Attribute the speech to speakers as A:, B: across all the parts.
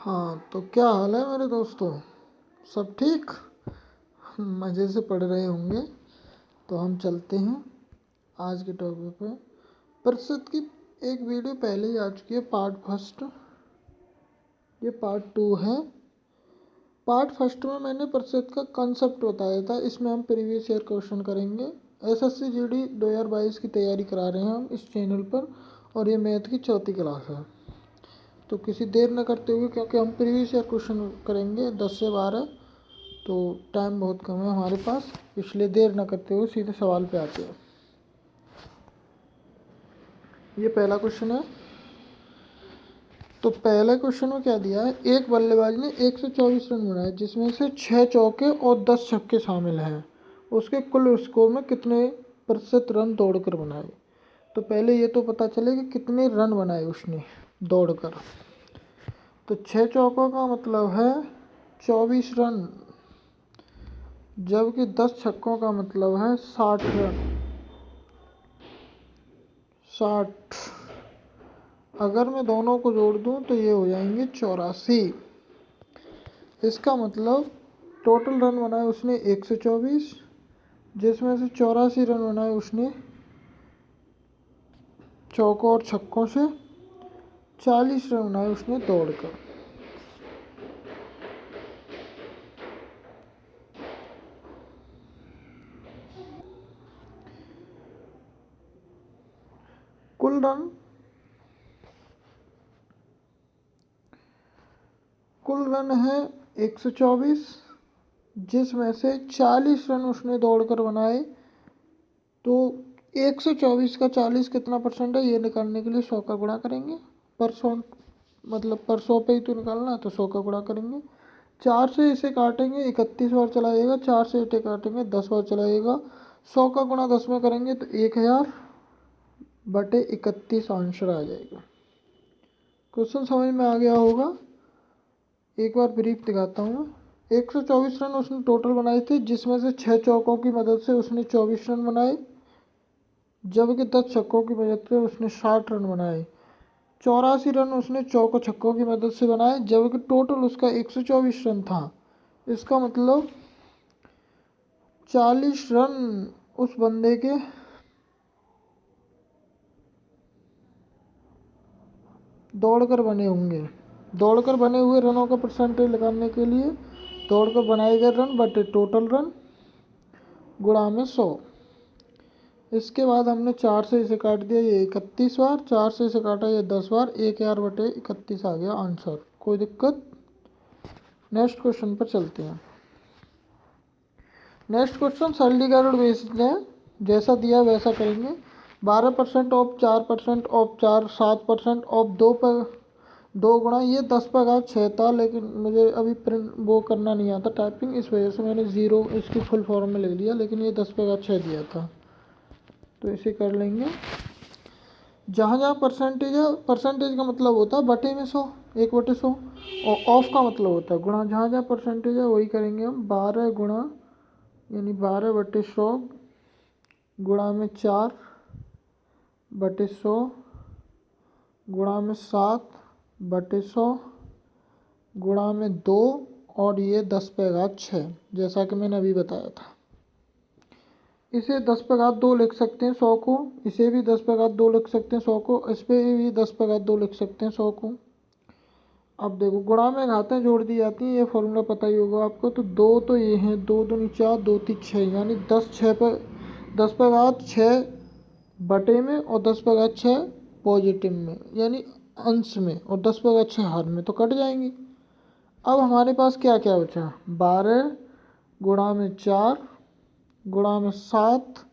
A: हाँ, तो क्या हाल है मेरे दोस्तों? सब ठीक? मज़े से पढ़ रहे होंगे। तो हम चलते हैं आज के टॉपिक पे। परिषद की एक वीडियो पहले ही आ चुकी है, पार्ट फर्स्ट। ये पार्ट टू है। पार्ट फर्स्ट में मैंने परिषद का कंसेप्ट बताया था। इसमें हम प्रीवियस ईयर क्वेश्चन करेंगे। एसएससी जीडी 2022 की तैयारी करा रहे हैं हम इस चैनल पर, और ये मैथ की चौथी क्लास है। तो किसी देर न करते हुए, क्योंकि हम प्रीवियस ईयर क्वेश्चन करेंगे 10 से 12, तो टाइम बहुत कम है हमारे पास, इसलिए देर न करते हुए सीधे सवाल पे आते हैं। ये पहला क्वेश्चन है। तो पहले क्वेश्चन में क्या दिया है, एक बल्लेबाज ने 124 रन बनाए जिसमें से 6 चौके और 10 छक्के शामिल हैं। उसके कुल स्कोर में कितने प्रतिशत रन दौड़कर बनाए? तो पहले ये तो पता चले कि कितने रन बनाए उसने दौड़कर। तो 6 चौकों का मतलब है 24 रन, जबकि 10 छक्कों का मतलब है 60 रन। 60, अगर मैं दोनों को जोड़ दूं तो ये हो जाएंगे 84। इसका मतलब टोटल रन बनाए उसने 124, जिसमें से 84 रन बनाए उसने चौकों और छक्कों से, 40 रन बनाए उसने दौड़कर। कुल रन है 124, जिसमें से 40 रन उसने दौड़कर बनाए। तो 124 का 40 कितना परसेंट है, ये निकालने के लिए 100 का गुणा करेंगे। परसेंट मतलब पर 100 पे ही तो निकालना है, तो 100 का गुणा करेंगे। 4 से इसे काटेंगे, 31 बार चलाइएगा। 4 से इसे काटेंगे, 10 बार चलाइएगा। 100 का गुणा 10 में करेंगे तो 1000/31 आंसर आ जाएगा। क्वेश्चन समझ में आ गया होगा। एक बार ब्रीफ दिखाता हूँ। 124 रन उसने टोटल बनाए थे, जिसमें से 6 चौकों की मदद से उसने 24 रन बनाए, जबकि 10 छक्कों की मदद से उसने 60 रन बनाए। 84 रन उसने चौकों छक्कों की मदद से बनाए, जबकि टोटल उसका 124 रन था। इसका मतलब 40 रन उस बंदे के दौड़कर बने होंगे। दौड़कर बने हुए रनों का परसेंटेज लगाने के लिए दौड़कर बनाए गए रन बटे टोटल रन गुणा में 100। इसके बाद हमने 4 से इसे काट दिया, ये 31 बार। 4 से इसे काटा, ये 10 बार। 1000/31 आ गया आंसर। कोई दिक्कत? नेक्स्ट क्वेश्चन पर चलते हैं। नेक्स्ट क्वेश्चन सरलीकरण बेस्ड है, जैसा दिया वैसा करेंगे। 12% ऑफ 4% ऑफ 4, 7% ऑफ 2 पर 2 गुणा, ये 10/6 था, लेकिन मुझे अभी प्रिंट वो करना नहीं आता टाइपिंग, इस वजह से मैंने 0 इसकी फुल फॉर्म में लिख दिया, लेकिन ये 10/6 दिया था। तो इसे कर लेंगे। जहाँ जहाँ परसेंटेज है, परसेंटेज का मतलब होता है बटे में 100, 1/100, और ऑफ का मतलब होता है गुणा। जहाँ जहाँ परसेंटेज है वही करेंगे हम। 12 गुणा यानी 12/100 गुणा में 4/100 गुणा में 7/100 गुणा में 2, और ये 10/6, जैसा कि मैंने अभी बताया था। इसे 10/2 लिख सकते हैं 100 को, इसे भी 10/2 लिख सकते हैं 100 को, इस पर भी 10/2 लिख सकते हैं 100 को। अब देखो, गुणा में घातें जोड़ दी जाती हैं, ये फॉर्मूला पता ही होगा आपको। तो 2 तो ये हैं, 2 दूनी 4, 2 3 6, यानी 10/6 बटे में और 10/6 पॉजिटिव में यानी अंश में, और 10/6 हर में, तो कट जाएंगी। अब हमारे पास क्या क्या बचा, 12 गुणा में 4 गुणा में 7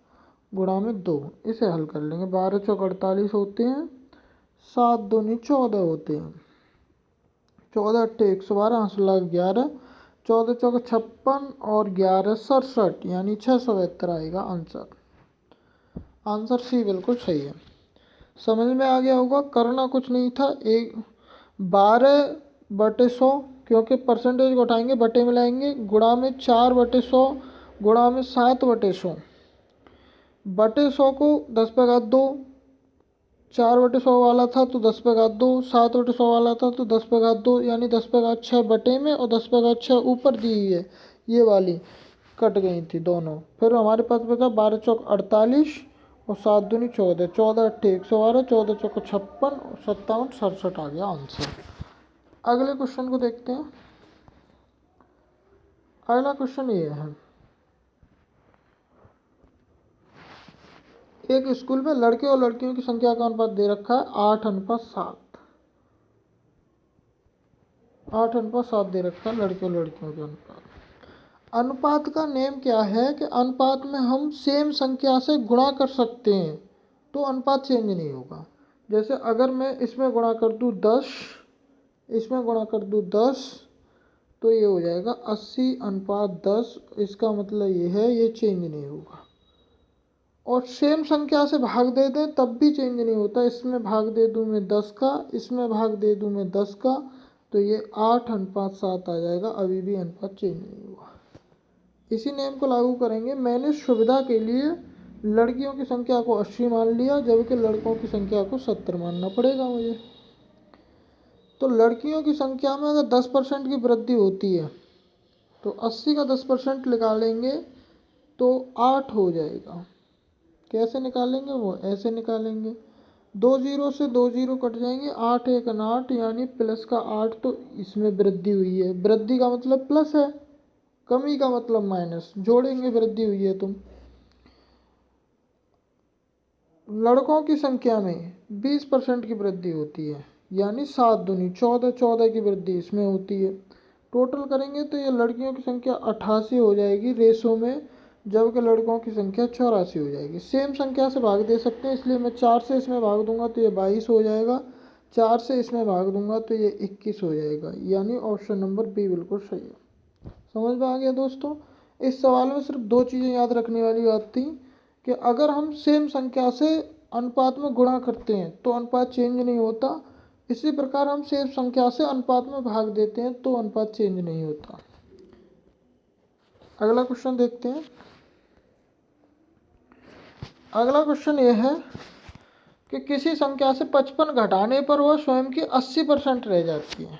A: गुणा में 2। इसे हल कर लेंगे। 12 चौक 48 होते हैं, 7 दूनी 14 होते हैं, 14 अट्ठे 112, 16 11, 14 चौक 56 और 11 67, यानी 672 आएगा आंसर। आंसर सी बिल्कुल सही है। समझ में आ गया होगा। करना कुछ नहीं था। 12/100, क्योंकि परसेंटेज को उठाएंगे बटे में लाएंगे, गुणा में 4/100 गुणा में 7/100 बटे 100 को 10/2 4/100 वाला था तो 10/2, 7/100 वाला था तो 10/2, यानी 10/6 बटे में और 10/6 ऊपर दी हुई है, ये वाली कट गई थी दोनों। फिर हमारे पास बचा 12 चौक 48 और 7 दूनी 14, 14 अट्ठे 112, 14 चौक 56, 57 67 आ गया आंसर। अगले क्वेश्चन को देखते हैं। अगला क्वेश्चन ये है, एक स्कूल में लड़के और लड़कियों की संख्या का अनुपात दे रखा है 8:7। 8:7 दे रखा है लड़के और लड़कियों के अनुपात। अनुपात का नियम क्या है कि अनुपात में हम सेम संख्या से गुणा कर सकते हैं तो अनुपात चेंज नहीं होगा। जैसे अगर मैं इसमें गुणा कर दूँ 10, इसमें गुणा कर दूँ 10, तो ये हो जाएगा 80:10। इसका मतलब ये है ये चेंज नहीं होगा। और सेम संख्या से भाग दे दें तब भी चेंज नहीं होता। इसमें भाग दे दूँ मैं 10 का, इसमें भाग दे दूँ मैं 10 का, तो ये 8:7 आ जाएगा, अभी भी अनुपात चेंज नहीं हुआ। इसी नियम को लागू करेंगे। मैंने सुविधा के लिए लड़कियों की संख्या को 80 मान लिया, जबकि लड़कों की संख्या को 70 मानना पड़ेगा मुझे। तो लड़कियों की संख्या में अगर 10% की वृद्धि होती है तो 80 का 10% निकालेंगे तो 8 हो जाएगा। कैसे निकालेंगे वो ऐसे निकालेंगे, 2 जीरो से 2 जीरो कट जाएंगे, 8 1 8, यानी प्लस का 8। तो इसमें वृद्धि हुई है, वृद्धि का मतलब प्लस है, कमी का मतलब माइनस, जोड़ेंगे वृद्धि हुई है। तुम लड़कों की संख्या में 20% की वृद्धि होती है, यानी 7 दूनी 14, 14 की वृद्धि इसमें होती है। टोटल करेंगे तो ये लड़कियों की संख्या 88 हो जाएगी रेशो में, जबकि लड़कों की संख्या 84 हो जाएगी। सेम संख्या से भाग दे सकते हैं, इसलिए मैं 4 से इसमें भाग दूंगा तो ये 22 हो जाएगा, 4 से इसमें भाग दूंगा तो ये 21 हो जाएगा, यानी ऑप्शन नंबर बी बिल्कुल सही है। समझ में आ गया दोस्तों। इस सवाल में सिर्फ 2 चीज़ें याद रखने वाली बात थी कि अगर हम सेम संख्या से अनुपात में गुणा करते हैं तो अनुपात चेंज नहीं होता, इसी प्रकार हम सेम संख्या से अनुपात में भाग देते हैं तो अनुपात चेंज नहीं होता। अगला क्वेश्चन देखते हैं। अगला क्वेश्चन ये है कि किसी संख्या से 55 घटाने पर वह स्वयं की 80% रह जाती है।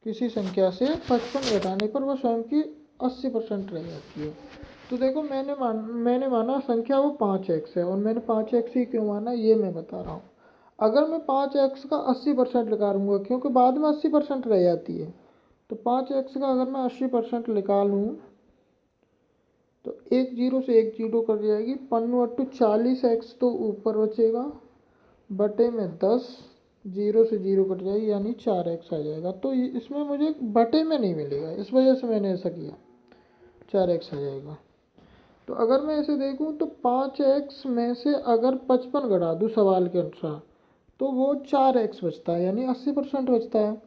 A: किसी संख्या से 55 घटाने पर वह स्वयं की 80% रह जाती है। तो देखो मैंने माना संख्या वो 5x है, और मैंने 5x ही क्यों माना ये मैं बता रहा हूँ। अगर मैं 5x का 80% निकालूंगा, क्योंकि बाद में 80% रह जाती है, तो 5x का अगर मैं 80% निकालूँ तो एक जीरो से एक जीरो कट जाएगी, 5 40x तो ऊपर बचेगा, बटे में 10, जीरो से जीरो कट जाएगी, यानी 4x आ जाएगा। तो इसमें मुझे बटे में नहीं मिलेगा, इस वजह से मैंने ऐसा किया, 4x आ जाएगा। तो अगर मैं इसे देखूं तो 5x में से अगर 55 घटा दूं सवाल के अनुसार तो वो 4x बचता है, यानी 80% बचता है।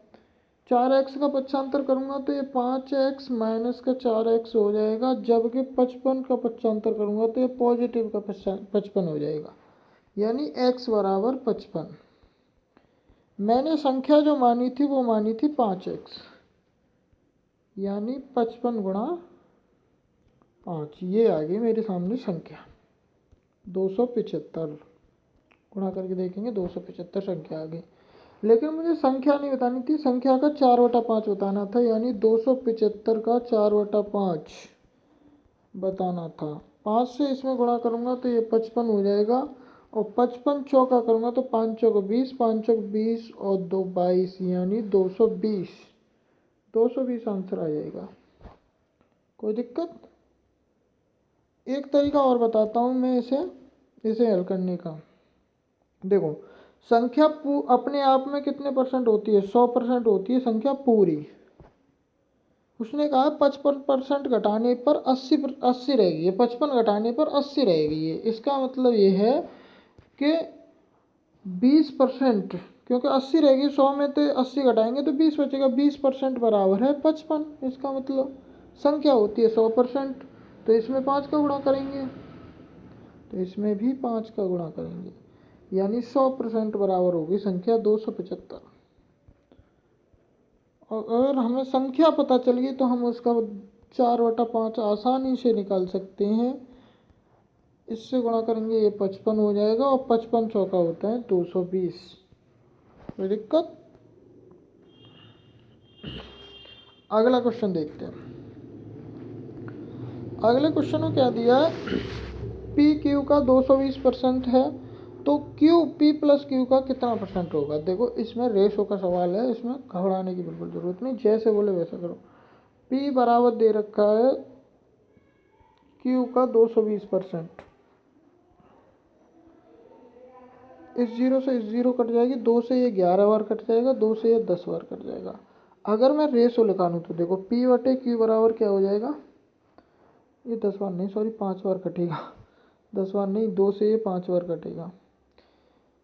A: 4x का पक्षांतर करूंगा तो ये 5x माइनस का 4x हो जाएगा, जबकि 55 का पक्षांतर करूंगा तो ये पॉजिटिव का 55 हो जाएगा, यानी x बराबर 55। मैंने संख्या जो मानी थी वो मानी थी 5x, यानी 55 गुणा 5, ये आ गई मेरे सामने संख्या 275। गुणा करके देखेंगे 275 संख्या आ गई। लेकिन मुझे संख्या नहीं बतानी थी, संख्या का 4/5 बताना था, यानी 275 का 4/5 बताना था। 5 से इसमें गुणा करूंगा तो ये 55 हो जाएगा, और 55 चौका करूंगा तो 5 चौक 20, 5 चौक 20 और 2 22, यानी 220। 220 आंसर आ जाएगा। कोई दिक्कत? एक तरीका और बताता हूँ मैं इसे हल करने का। देखो संख्या अपने आप में कितने परसेंट होती है, 100% होती है संख्या पूरी। उसने कहा 55% घटाने पर 80 रहेगी, 55 घटाने पर 80 रहेगी। ये इसका मतलब ये है कि 20%, क्योंकि 80 रहेगी 100 में, तो 80 घटाएंगे तो 20 बचेगा, 20% बराबर है 55। इसका मतलब संख्या होती है 100%, तो इसमें 5 का गुणा करेंगे, तो इसमें भी 5 का गुणा करेंगे, यानी 100% बराबर होगी संख्या 275। और अगर हमें संख्या पता चल गई तो हम उसका 4/5 आसानी से निकाल सकते हैं। इससे गुणा करेंगे, ये 55 हो जाएगा, और 55 चौका होता है 220। कोई दिक्कत? अगला क्वेश्चन देखते हैं। अगले क्वेश्चन में क्या दिया है, पी क्यू का 220% है, तो क्यू पी प्लस क्यू का कितना परसेंट होगा। देखो इसमें रेशो का सवाल है, इसमें घबराने की बिल्कुल जरूरत नहीं, जैसे बोले वैसा करो। पी बराबर दे रखा है क्यू का 220%, इस जीरो से इस जीरो कट जाएगी, 2 से ये 11 बार कट जाएगा, 2 से ये 10 बार कट जाएगा। अगर मैं रेशो निकालूँ तो देखो पी बटे क्यू बराबर क्या हो जाएगा, ये 10 बार नहीं, सॉरी 5 बार कटेगा, 10 बार नहीं, 2 से ये 5 बार कटेगा।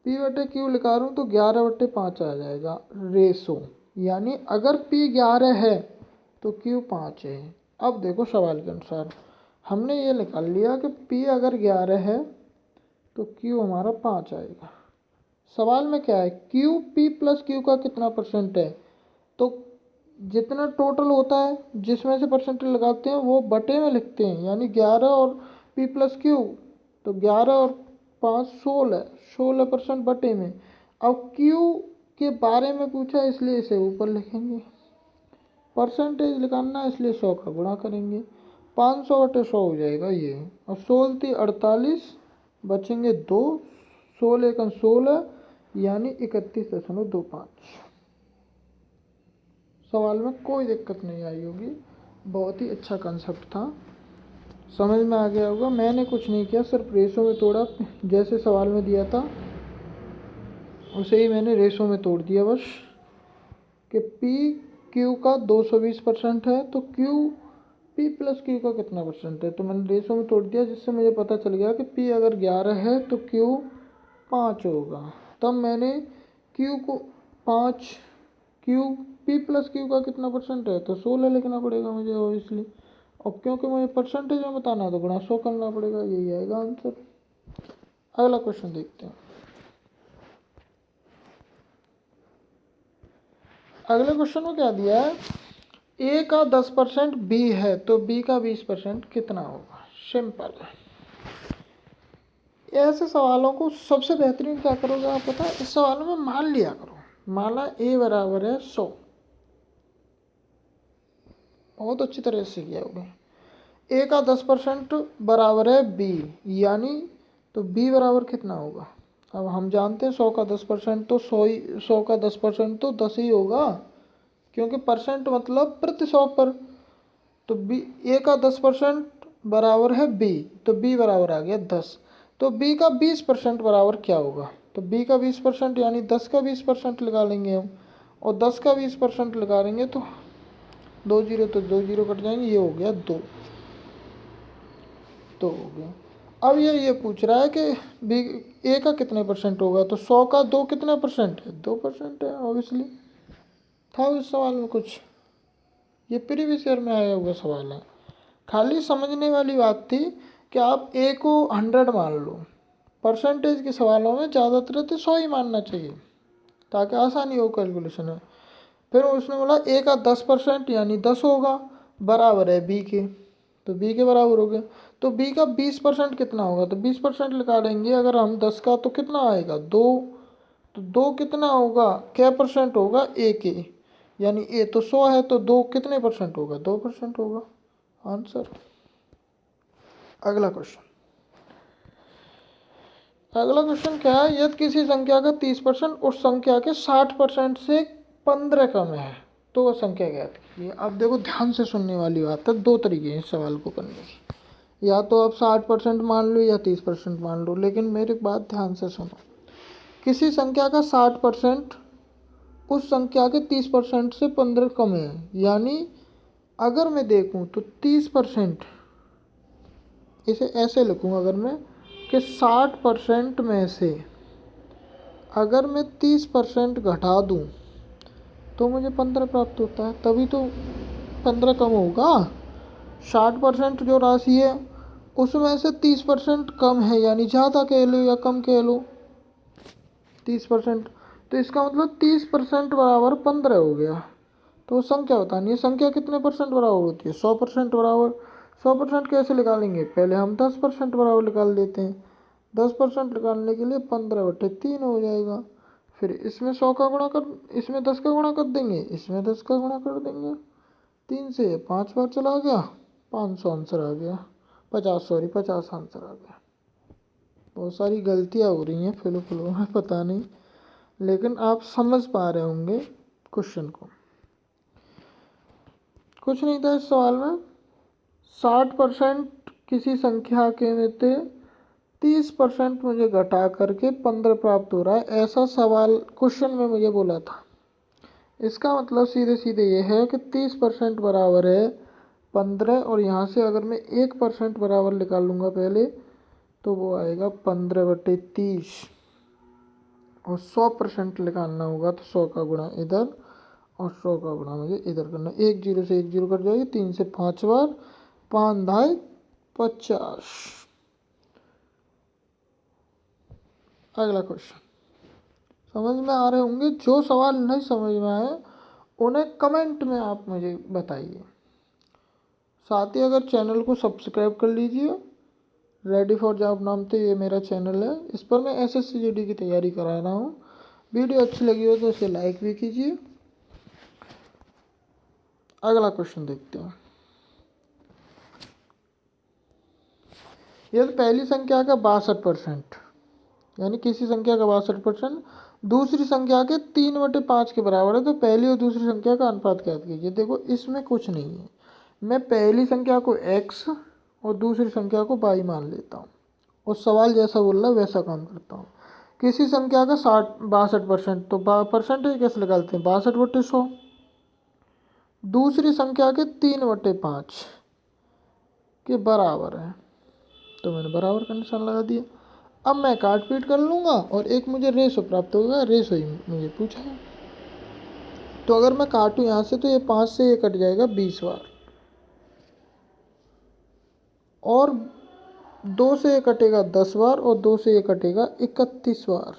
A: पी बटे क्यू निकालूँ तो 11/5 आ जाएगा रेशो, यानी अगर पी 11 है तो क्यू 5 है। अब देखो सवाल के अनुसार हमने ये निकाल लिया कि पी अगर 11 है तो क्यू हमारा 5 आएगा। सवाल में क्या है, क्यू पी प्लस क्यू का कितना परसेंट है, तो जितना टोटल होता है जिसमें से परसेंटेज लगाते हैं वो बटे में लिखते हैं, यानी 11 और पी प्लस क्यू, तो 11 और 5 16, 16% बटे में। अब क्यू के बारे में पूछा इसलिए इसे ऊपर लिखेंगे, परसेंटेज निकालना है इसलिए 100 का गुणा करेंगे, 500/100 हो जाएगा ये। और 16 थी 48, बचेंगे 2, 16 का 16, यानी 31.25। सवाल में कोई दिक्कत नहीं आई होगी, बहुत ही अच्छा कंसेप्ट था, समझ में आ गया होगा। मैंने कुछ नहीं किया, सिर्फ रेशो में तोड़ा, जैसे सवाल में दिया था उसे ही मैंने रेशो में तोड़ दिया बस, कि पी क्यू का 220% है तो क्यू पी प्लस क्यू का कितना परसेंट है, तो मैंने रेशो में तोड़ दिया, जिससे मुझे पता चल गया कि पी अगर 11 है तो क्यू 5 होगा। तब मैंने क्यू को 5, क्यू पी प्लस क्यू का कितना परसेंट है तो 16 लिखना पड़ेगा मुझे ऑब्वियसली, और क्योंकि मुझे परसेंटेज में बताना है तो गुणा 100 करना पड़ेगा, यही आएगा आंसर। अगला क्वेश्चन देखते हैं। अगले क्वेश्चन में क्या दिया है, ए का 10% बी है तो बी का 20% कितना होगा। सिंपल, ऐसे सवालों को सबसे बेहतरीन क्या करोगे आप पता है, इस सवालों में मान लिया करो, माना ए बराबर है 100, बहुत अच्छी तरह से किया होगा। ए का 10% बराबर है बी, यानी तो बी बराबर कितना होगा। अब हम जानते हैं 100 का 10% तो 100 का 10% तो 10 ही होगा, क्योंकि परसेंट मतलब प्रति 100 पर। तो बी, ए का 10% बराबर है बी, तो बी बराबर आ गया 10, तो बी का 20% बराबर क्या होगा, तो बी का 20% यानी 10 का 20% लगा लेंगे हम, और 10 का 20% लगा लेंगे तो 2 जीरो तो 2 जीरो कट जाएंगे, ये हो गया 2, तो हो गया। अब ये पूछ रहा है कि बी ए का कितने परसेंट होगा, तो 100 का 2 कितना परसेंट है, 2% है ऑब्वियसली। था इस सवाल में कुछ, ये प्रीवियस ईयर में आया हुआ सवाल है, खाली समझने वाली बात थी कि आप ए को 100 मान लो, परसेंटेज के सवालों में ज़्यादातर तो 100 ही मानना चाहिए ताकि आसानी हो कैलकुलेशन में। फिर उसने बोला ए का 10% यानी 10 होगा, बराबर है बी के, तो बी के बराबर हो गया, तो बी का 20% कितना होगा, तो 20% लगा देंगे अगर हम 10 का, तो कितना आएगा 2, तो 2 कितना होगा, क्या परसेंट होगा ए के, यानी ए तो 100 है तो 2 कितने परसेंट होगा, 2% होगा आंसर। अगला क्वेश्चन, अगला क्वेश्चन क्या है, यदि किसी संख्या का 30% उस संख्या के 60% से 15 कम है तो वह संख्या ज्ञात कीजिए। अब देखो ध्यान से सुनने वाली बात है, दो तरीके हैं इस सवाल को करने के, या तो आप 60% मान लो या 30% मान लो, लेकिन मेरी बात ध्यान से सुनो। किसी संख्या का 60% उस संख्या के 30% से 15 कम है, यानी अगर मैं देखूं तो 30%, इसे ऐसे लिखूं अगर मैं, कि 60% में से अगर मैं 30% घटा दूं तो मुझे 15 प्राप्त होता है, तभी तो 15 कम होगा। 60% जो राशि है उसमें से 30% कम है, यानी ज़्यादा कह लो या कम कह लो 30%, तो इसका मतलब 30% बराबर 15 हो गया। तो संख्या बतानी है, संख्या कितने परसेंट बराबर होती है, 100% बराबर। 100% कैसे निकालेंगे, पहले हम 10% बराबर निकाल देते हैं। 10% निकालने के लिए 15/3 हो जाएगा। फिर इसमें 100 का गुणा कर, इसमें 10 का गुणा कर देंगे, इसमें 10 का गुणा कर देंगे। 3 से 5 बार चला गया, 500 आंसर आ गया। 50 आंसर आ गया। बहुत सारी गलतियाँ हो रही हैं फ्लो में, पता नहीं, लेकिन आप समझ पा रहे होंगे क्वेश्चन को। कुछ नहीं था इस सवाल में। 60% किसी संख्या के में से 30% मुझे घटा करके 15 प्राप्त हो रहा है, ऐसा सवाल क्वेश्चन में मुझे बोला था। इसका मतलब सीधे सीधे ये है कि 30% बराबर है 15, और यहाँ से अगर मैं 1% बराबर निकाल लूँगा पहले, तो वो आएगा 15/30। और 100% निकालना होगा तो 100 का गुणा इधर और 100 का गुणा मुझे इधर करना। 1 0 से 1 0 कट जाएगी, 3 से 5 बार, 5 ढाई 50। अगला क्वेश्चन समझ में आ रहे होंगे। जो सवाल नहीं समझ में आए उन्हें कमेंट में आप मुझे बताइए। साथ ही अगर चैनल को सब्सक्राइब कर लीजिए। रेडी फॉर जॉब नाम से ये मेरा चैनल है, इस पर मैं SSC GD की तैयारी करा रहा हूँ। वीडियो अच्छी लगी हो तो इसे लाइक भी कीजिए। अगला क्वेश्चन देखते हैं। यदि पहली संख्या का 62%, यानी किसी संख्या का 62% दूसरी संख्या के 3/5 के बराबर है, तो पहली और दूसरी संख्या का अनुपात ज्ञात कीजिए। देखो इसमें कुछ नहीं है, मैं पहली संख्या को x और दूसरी संख्या को y मान लेता हूँ, और सवाल जैसा बोल रहा है वैसा काम करता हूँ। किसी संख्या का 62%, तो परसेंटेज कैसे निकालते हैं, 62/100। दूसरी संख्या के 3/5 के बराबर है, तो मैंने बराबर का निशान लगा दिया। अब मैं काट पीट कर लूँगा और एक मुझे रेशो प्राप्त होगा, रेशो ही मुझे पूछा है। तो अगर मैं काटूँ यहाँ से तो ये 5 से ये कट जाएगा 20 बार, और 2 से ये कटेगा 10 बार, और 2 से ये कटेगा 31 बार।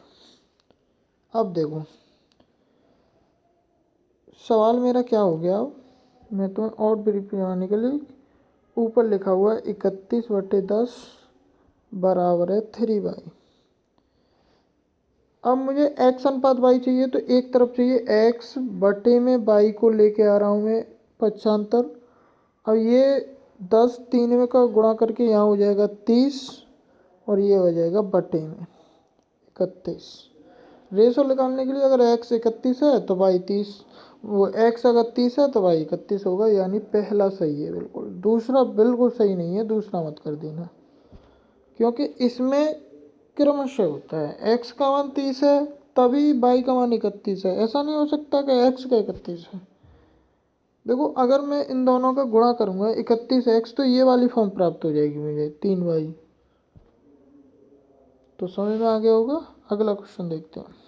A: अब देखो सवाल मेरा क्या हो गया। अब मैं तुम्हें और ब्रीफ बनाने के लिए, ऊपर लिखा हुआ है 31/10 बराबर है 3y। अब मुझे x अनुपात y चाहिए, तो एक तरफ चाहिए x बटे में y को लेके आ रहा हूँ मैं 75। अब ये 10 3 में का गुणा करके यहाँ हो जाएगा 30, और ये हो जाएगा बटे में 31। रेशो निकालने के लिए अगर x 31 है तो y 30, वो x अगर 30 है तो y 31 होगा, यानी पहला सही है बिल्कुल। दूसरा बिल्कुल सही नहीं है, दूसरा मत कर देना, क्योंकि इसमें क्रमशः होता है। x का मान 30 है तभी y का मान 31 है, ऐसा नहीं हो सकता कि x का 31 है। देखो अगर मैं इन दोनों का गुणा करूंगा 31x, तो ये वाली फॉर्म प्राप्त हो जाएगी मुझे 3y। तो समझ में आ गया होगा। अगला क्वेश्चन देखते हैं।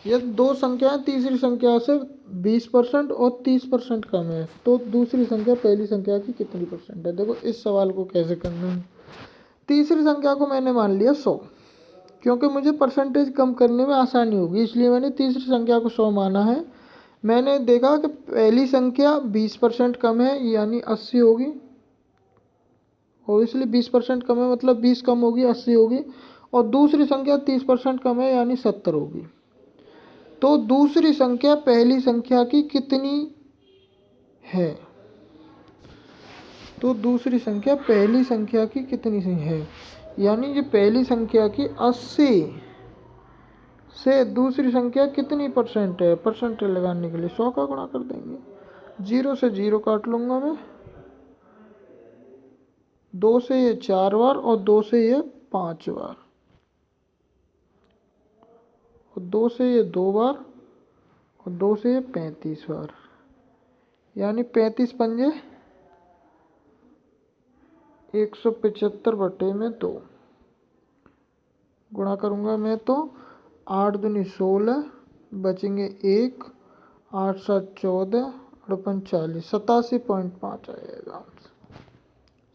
A: यह दो संख्याएं तीसरी संख्या से 20% और 30% कम है, तो दूसरी संख्या पहली संख्या की कितनी परसेंट है। देखो इस सवाल को कैसे करना है। तीसरी संख्या को मैंने मान लिया 100, क्योंकि मुझे परसेंटेज कम करने में आसानी होगी, इसलिए मैंने तीसरी संख्या को 100 माना है। मैंने देखा कि पहली संख्या 20% कम है, यानी 80 होगी, और इसलिए 20% कम है मतलब 20 कम होगी 80 होगी, और दूसरी संख्या 30% कम है यानी 70 होगी। तो दूसरी संख्या पहली संख्या की कितनी है, तो दूसरी संख्या पहली संख्या की कितनी है, यानी ये पहली संख्या की 80 से दूसरी संख्या कितनी परसेंट है। परसेंटेज लगाने के लिए 100 का गुणा कर देंगे। 0 से 0 काट लूँगा मैं, 2 से ये 4 बार, और 2 से ये 5 बार, और 2 से ये 2 बार, और 2 से ये 35 बार, यानी 35 पंजे 175/2 गुणा करूँगा मैं, तो 8 दूनी 16, बचेंगे 1, 8 7 14, 40, 87.5 आएगा।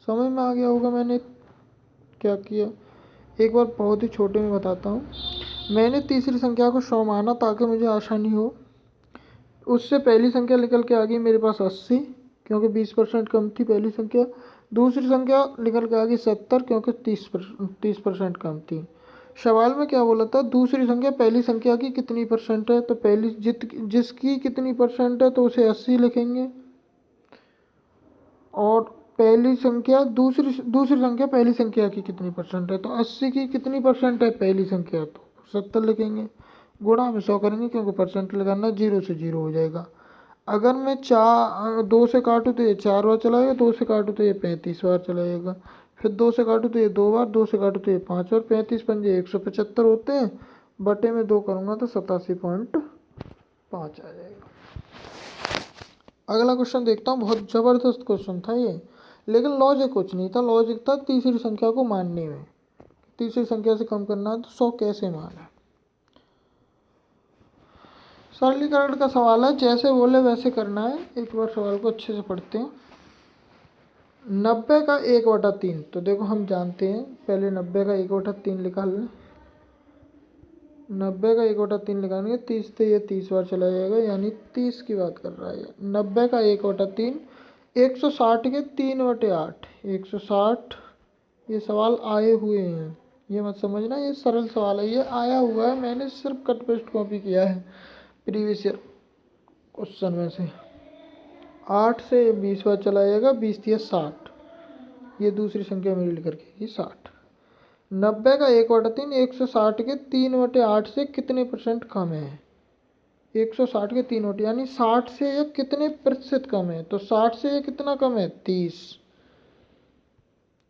A: समझ में आ गया होगा मैंने क्या किया। एक बार बहुत ही छोटे में बताता हूँ। मैंने तीसरी संख्या को 100 माना ताकि मुझे आसानी हो। उससे पहली संख्या निकल के आ गई मेरे पास 80, क्योंकि 20% कम थी पहली संख्या। दूसरी संख्या निकल के आ गई 70, क्योंकि 30% कम थी। सवाल में क्या बोला था, दूसरी संख्या पहली संख्या की कितनी परसेंट है, तो पहली जिसकी कितनी परसेंट है तो उसे 80 लिखेंगे, और पहली संख्या दूसरी संख्या पहली संख्या की कितनी परसेंट है, तो 80 की कितनी परसेंट है पहली संख्या, तो 70 लिखेंगे। गुणा में 100 करेंगे, क्योंकि परसेंट लगाना, 0 से 0 हो जाएगा। अगर मैं 2 से काटूँ तो ये 4 बार चलाएगा, 2 से काटूँ तो ये 35 बार चलाएगा, फिर 2 से काटूँ तो ये 2 बार, 2 से काटूँ तो ये 5 बार। 35 पंजे 175 होते हैं, बटे में 2 करूँगा तो 87.5 आ जाएगा। अगला क्वेश्चन देखता हूँ। बहुत ज़बरदस्त क्वेश्चन था ये, लेकिन लॉजिक कुछ नहीं था। लॉजिक था तीसरी संख्या को मानने में। तीसरी संख्या से कम करना है तो 100 कैसे माना। सरलीकरण का सवाल है, जैसे बोले वैसे करना है। एक बार सवाल को अच्छे से पढ़ते हैं। 90 का 1/3, तो देखो हम जानते हैं, पहले 90 का 1/3 निकाल लें। 90 का 1/3 निकालेंगे, 30 से ये 30 बार चला जाएगा, यानी 30 की बात कर रहा है। 90 का 1/3 160 के 3/8। 160, ये सवाल आए हुए हैं, ये मत समझना ये सरल सवाल है, ये आया हुआ है, मैंने सिर्फ कट पेस्ट कॉपी किया है प्रीवियस ईयर क्वेश्चन में से। 8 से 20 बार चला जाएगा, 20 दिया 60, ये दूसरी संख्या मेरी लिख करके 60। 90 का 1/3 160 के 3/8 से कितने परसेंट कम है। 160 के 3/8 यानी 60 से ये कितने प्रतिशत कम है, तो 60 से ये कितना कम है, 30।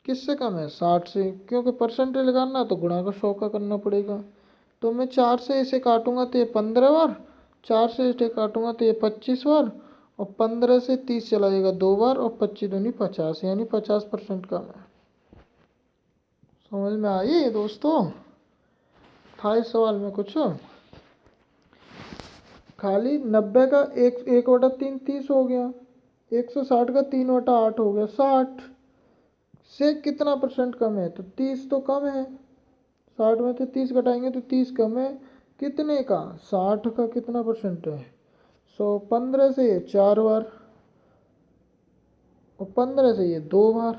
A: किससे कम है, 60 से, क्योंकि परसेंटेज लगाना तो गुणा का 100 का करना पड़ेगा। तो मैं 4 से इसे काटूंगा तो ये 15 बार, 4 से इसे काटूंगा तो ये 25 बार, और 15 से 30 चला जाएगा 2 बार, और 25 दूनी 50, यानी 50% कम है। समझ में आई दोस्तों। था इस सवाल में कुछ, खाली 90 का 1/3 30 हो गया, 160 का 3/8 हो गया 60। से कितना परसेंट कम है, तो 30 तो कम है। 60 में से 30 घटाएंगे तो 30 कम है, कितने का, 60 का कितना परसेंट है, 15 से ये 4 बार, और 15 से ये 2 बार,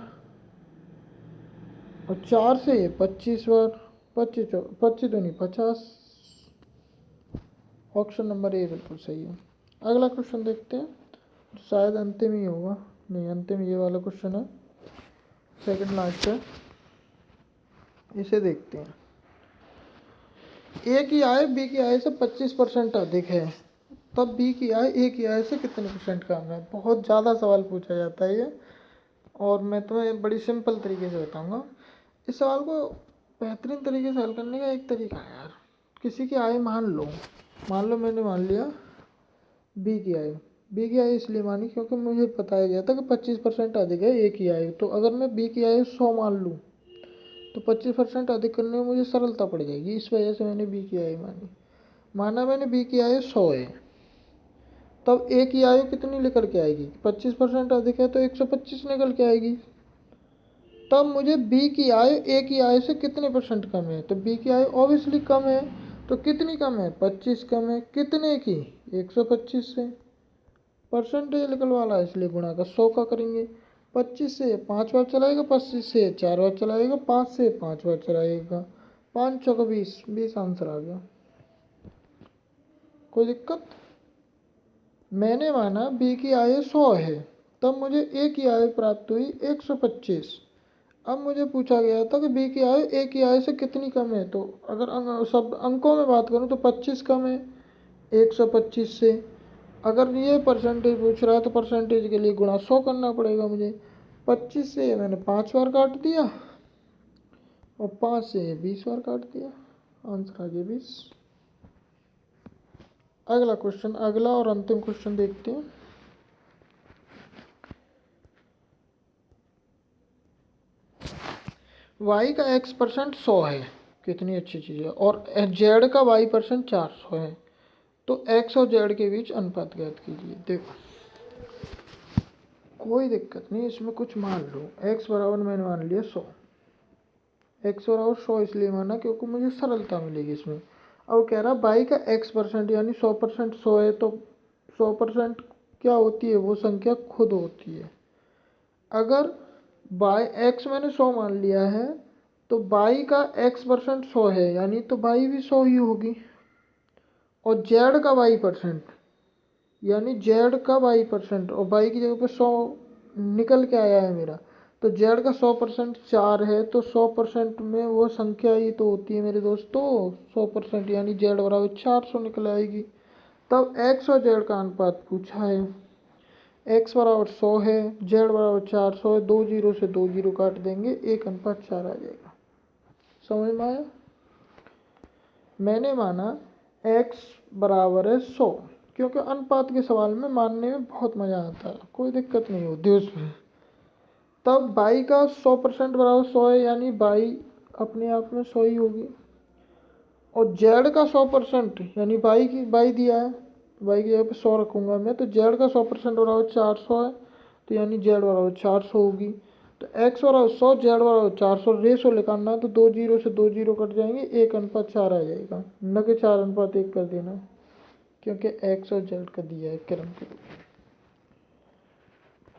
A: और 4 से ये 25 बार। 25 तो नहीं 50। ऑप्शन नंबर ए बिल्कुल सही है। अगला क्वेश्चन देखते हैं, शायद अंतिम ही होगा, नहीं अंतिम ये वाला क्वेश्चन है, सेकंड लास्ट है, इसे देखते हैं। ए की आय बी की आय से 25% अधिक है, तब बी की आय ए की आय से कितने परसेंट कम है। बहुत ज़्यादा सवाल पूछा जाता है ये, और मैं तुम्हें बड़ी सिंपल तरीके से बताऊंगा। इस सवाल को बेहतरीन तरीके से हल करने का एक तरीका है यार। किसी की आय मान लो मैंने मान लिया बी की आय। बी की आय इसलिए मानी क्योंकि मुझे बताया गया था कि 25% अधिक है ए की आय, तो अगर मैं बी की आय 100 मान लूँ तो 25% अधिक करने में मुझे सरलता पड़ जाएगी, इस वजह से मैंने बी की आय माना मैंने बी की आय 100 है, तब ए की आयु कितनी लेकर के आएगी, 25% अधिक है तो 125 निकल के आएगी। तब मुझे बी की आय ए की आय से कितने परसेंट कम है, तो बी की आय ऑब्वियसली कम है, तो कितनी कम है, 25 कम है, कितने की, 125 से। परसेंटेज निकलवाना है इसलिए गुणा का 100 का करेंगे। 25 से 5 बार चलाएगा, 25 से 4 बार चलाएगा, 5 से 5 बार चलाएगा, 5 चौका 20 आंसर आ गया। कोई दिक्कत। मैंने माना बी की आय 100 है, तब मुझे ए की आय प्राप्त हुई 125। अब मुझे पूछा गया था कि बी की आय ए की आय से कितनी कम है, तो अगर सब अंकों में बात करूं तो 25 कम है 125 से। अगर ये परसेंटेज पूछ रहा है तो परसेंटेज के लिए गुणा 100 करना पड़ेगा मुझे। 25 से मैंने 5 बार काट दिया, और 5 से 20 बार काट दिया, आंसर आ गया 20। अगला क्वेश्चन, अगला और अंतिम क्वेश्चन देखते हैं। y का x% 100 है, कितनी अच्छी चीज़ है, और z का y% 400 है, तो x और z के बीच अनुपात ज्ञात कीजिए। देखो कोई दिक्कत नहीं, इसमें कुछ मान लो, x बराबर मैंने मान लिया 100, एक्स बराबर 100 इसलिए माना क्योंकि मुझे सरलता मिलेगी इसमें। अब कह रहा बाई का x% यानी 100% 100 है, तो 100% क्या होती है, वो संख्या खुद होती है। अगर बाई x मैंने 100 मान लिया है, तो बाई का x% 100 है, यानी तो बाई भी 100 ही होगी। और z का y%, यानी z का y%, और बाई की जगह पे 100 निकल के आया है मेरा, तो z का 100% 4 है, तो 100% में वो संख्या ही तो होती है मेरे दोस्तों 100%, यानी z बराबर 400 निकल आएगी। तब x और z का अनुपात पूछा है, x बराबर 100 है, z बराबर 400 है, 2 जीरो से 2 जीरो काट देंगे, 1:4 आ जाएगा। समझ में आया? मैंने माना x बराबर है 100, क्योंकि अनुपात के सवाल में मानने में बहुत मज़ा आता है, कोई दिक्कत नहीं होती उसमें। तब बाई का 100% बराबर 100 है, यानी बाई अपने आप में 100 ही होगी। और जेड का 100%, यानी बाई दिया है, बाई की जगह पे 100 रखूँगा मैं, तो जेड का 100% बराबर 400 है, तो यानी जेड बराबर 400 होगी। तो एक्स बराबर 100, जेड बराबर 400, रेशो निकालना है, तो 2 जीरो से 2 जीरो कट जाएंगे, 1:4 आ जाएगा, न कि 4:1 कर देना, क्योंकि एक्स और जेड का दिया है क्रम के रूप में।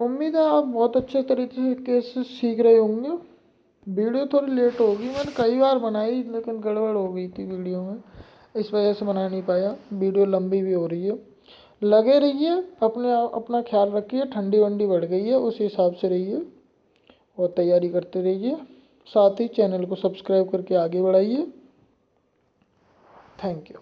A: उम्मीद है आप बहुत अच्छे तरीके से सीख रहे होंगे। वीडियो थोड़ी लेट होगी, मैंने कई बार बनाई लेकिन गड़बड़ हो गई थी वीडियो में, इस वजह से बना नहीं पाया। वीडियो लंबी भी हो रही है। लगे रहिए, अपना ख्याल रखिए, ठंडी वंडी बढ़ गई है उस हिसाब से रहिए और तैयारी करते रहिए। साथ ही चैनल को सब्सक्राइब करके आगे बढ़ाइए। Thank you.